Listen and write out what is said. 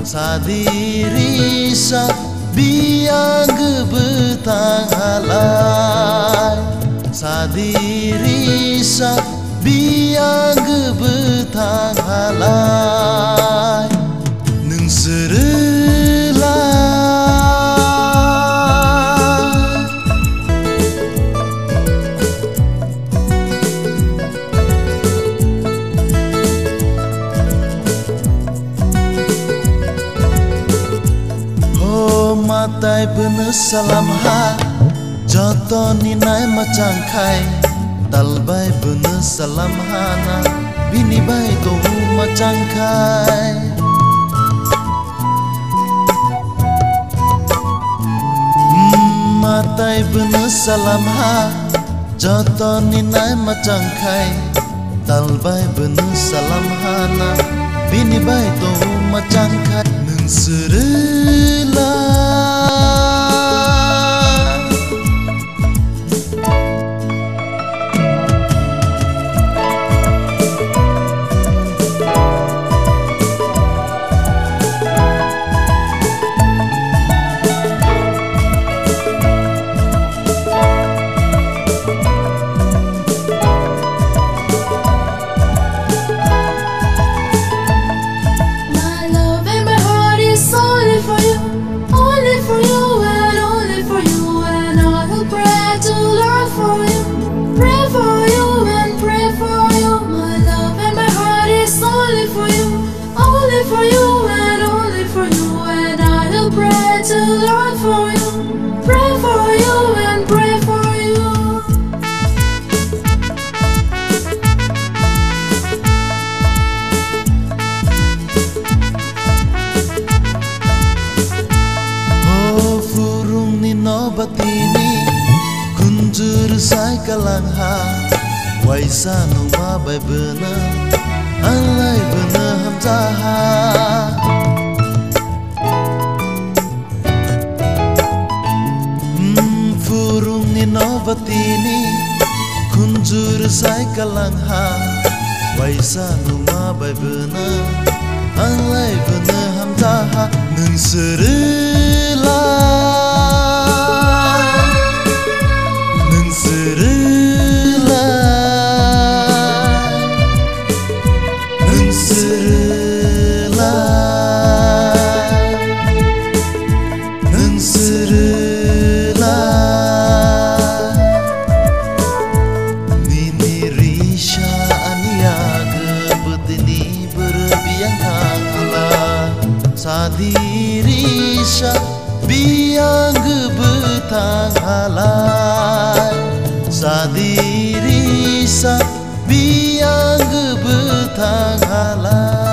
Sadiri sa biang betang halai, sadiri sa biang betang halai, nung serelai. Matai bener salam ha, joto ninai macang kai, talbai bener salam hana, bini bai tohu macang kai. Matai bener salam ha, joto ninai macang kai, talbai bener salam hana, bini bai tohu macang kai. Nung serelai. Batini kunjur sai kalang ha, waisa numa bai bena, alai bena hamza ha. Furung nino batini kunjur sai kalang ha, waisa numa bai bena, alai bena hamza ha. Nung serelai. Sadiri sa biang betang halai, sadiri sa biang betang halai.